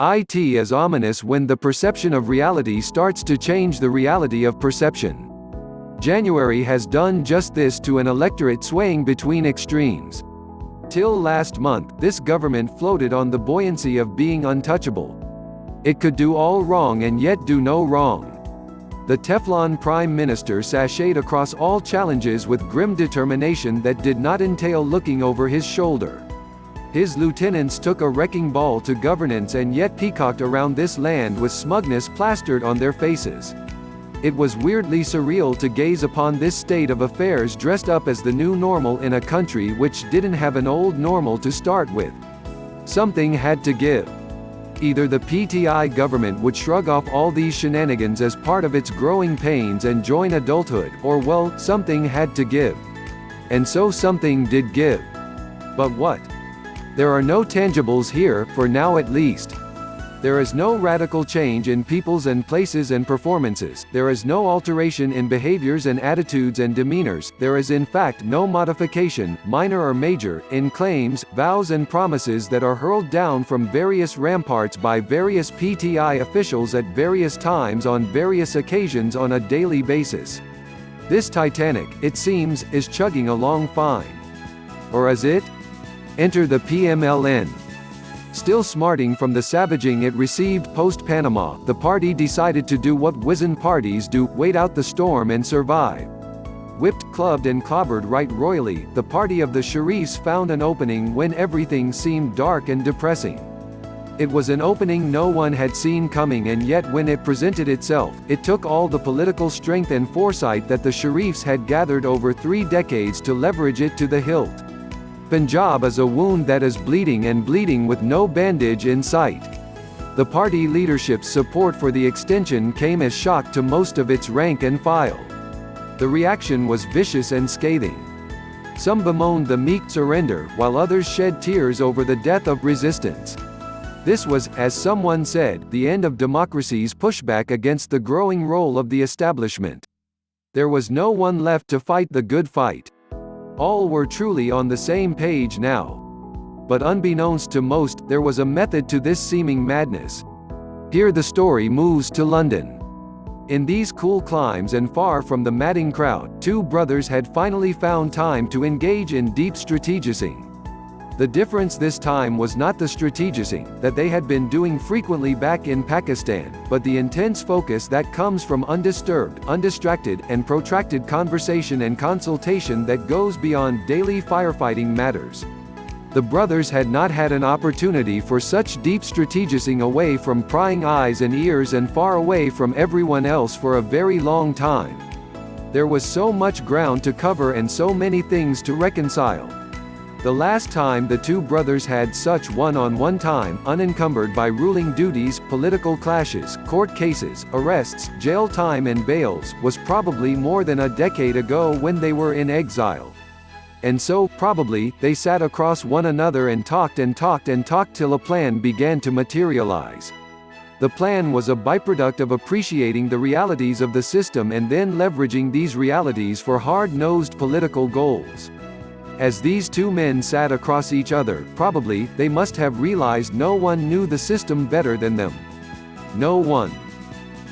It is ominous when the perception of reality starts to change the reality of perception. January has done just this to an electorate swaying between extremes. Till last month, this government floated on the buoyancy of being untouchable. It could do all wrong and yet do no wrong. The Teflon Prime Minister sashayed across all challenges with grim determination that did not entail looking over his shoulder. His lieutenants took a wrecking ball to governance and yet peacocked around this land with smugness plastered on their faces. It was weirdly surreal to gaze upon this state of affairs dressed up as the new normal in a country which didn't have an old normal to start with. Something had to give. Either the PTI government would shrug off all these shenanigans as part of its growing pains and join adulthood, or well, something had to give. And so something did give. But what? There are no tangibles here, for now at least. There is no radical change in peoples and places and performances, there is no alteration in behaviors and attitudes and demeanors, there is in fact no modification, minor or major, in claims, vows and promises that are hurled down from various ramparts by various PTI officials at various times on various occasions on a daily basis. This Titanic, it seems, is chugging along fine. Or is it? Enter the PMLN. Still smarting from the savaging it received post-Panama, the party decided to do what wizened parties do, wait out the storm and survive. Whipped, clubbed and clobbered right royally, the party of the Sharifs found an opening when everything seemed dark and depressing. It was an opening no one had seen coming, and yet when it presented itself, it took all the political strength and foresight that the Sharifs had gathered over 3 decades to leverage it to the hilt. Punjab is a wound that is bleeding and bleeding with no bandage in sight. The party leadership's support for the extension came as shock to most of its rank and file. The reaction was vicious and scathing. Some bemoaned the meek surrender, while others shed tears over the death of resistance. This was, as someone said, the end of democracy's pushback against the growing role of the establishment. There was no one left to fight the good fight. All were truly on the same page now. But unbeknownst to most, there was a method to this seeming madness. Here the story moves to London. In these cool climes and far from the madding crowd, 2 brothers had finally found time to engage in deep strategizing. The difference this time was not the strategizing that they had been doing frequently back in Pakistan, but the intense focus that comes from undisturbed, undistracted, and protracted conversation and consultation that goes beyond daily firefighting matters. The brothers had not had an opportunity for such deep strategizing away from prying eyes and ears and far away from everyone else for a very long time. There was so much ground to cover and so many things to reconcile. The last time the 2 brothers had such one-on-one time, unencumbered by ruling duties, political clashes, court cases, arrests, jail time and bails, was probably more than a decade ago when they were in exile. And so, probably, they sat across one another and talked and talked and talked till a plan began to materialize. The plan was a byproduct of appreciating the realities of the system and then leveraging these realities for hard-nosed political goals. As these 2 men sat across each other, probably, they must have realized no one knew the system better than them. No one.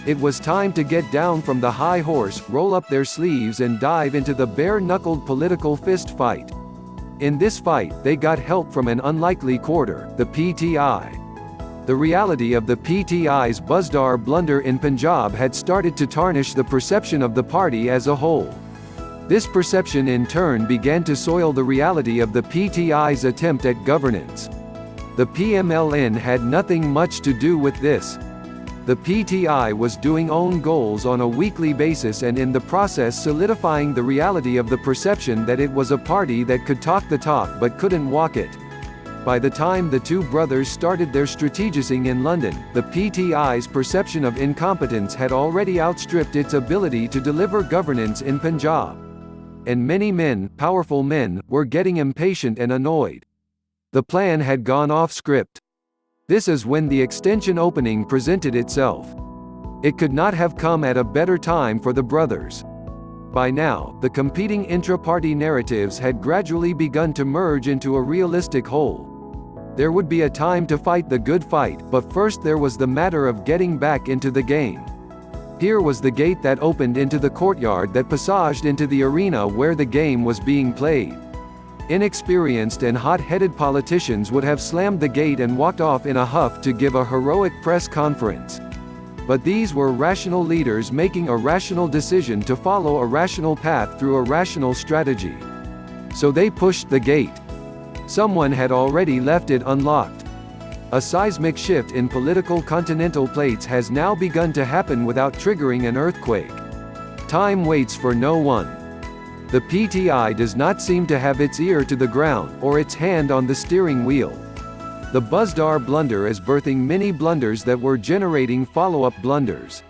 It was time to get down from the high horse, roll up their sleeves and dive into the bare-knuckled political fist fight. In this fight, they got help from an unlikely quarter, the PTI. The reality of the PTI's Buzdar blunder in Punjab had started to tarnish the perception of the party as a whole. This perception in turn began to soil the reality of the PTI's attempt at governance. The PMLN had nothing much to do with this. The PTI was doing own goals on a weekly basis and in the process solidifying the reality of the perception that it was a party that could talk the talk but couldn't walk it. By the time the 2 brothers started their strategizing in London, the PTI's perception of incompetence had already outstripped its ability to deliver governance in Punjab. And many men, powerful men, were getting impatient and annoyed. The plan had gone off script. This is when the extension opening presented itself. It could not have come at a better time for the brothers. By now, the competing intra-party narratives had gradually begun to merge into a realistic whole. There would be a time to fight the good fight, but first there was the matter of getting back into the game. Here was the gate that opened into the courtyard that passaged into the arena where the game was being played. Inexperienced and hot-headed politicians would have slammed the gate and walked off in a huff to give a heroic press conference. But these were rational leaders making a rational decision to follow a rational path through a rational strategy. So they pushed the gate. Someone had already left it unlocked. A seismic shift in political continental plates has now begun to happen without triggering an earthquake. Time waits for no one. The PTI does not seem to have its ear to the ground, or its hand on the steering wheel. The Buzdar blunder is birthing many blunders that were generating follow-up blunders.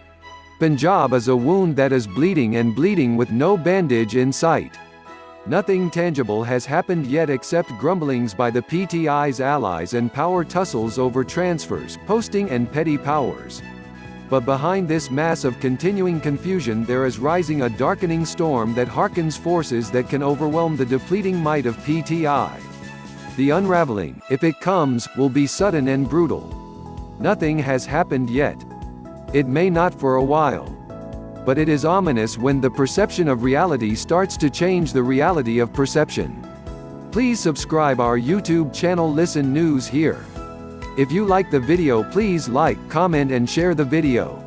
Punjab is a wound that is bleeding and bleeding with no bandage in sight. Nothing tangible has happened yet except grumblings by the PTI's allies and power tussles over transfers, posting and petty powers. But behind this mass of continuing confusion there is rising a darkening storm that hearkens forces that can overwhelm the depleting might of PTI. The unraveling, if it comes, will be sudden and brutal. Nothing has happened yet. It may not for a while. But it is ominous when the perception of reality starts to change the reality of perception. Please subscribe our YouTube channel Listen News here. If you like the video, please like, comment and share the video.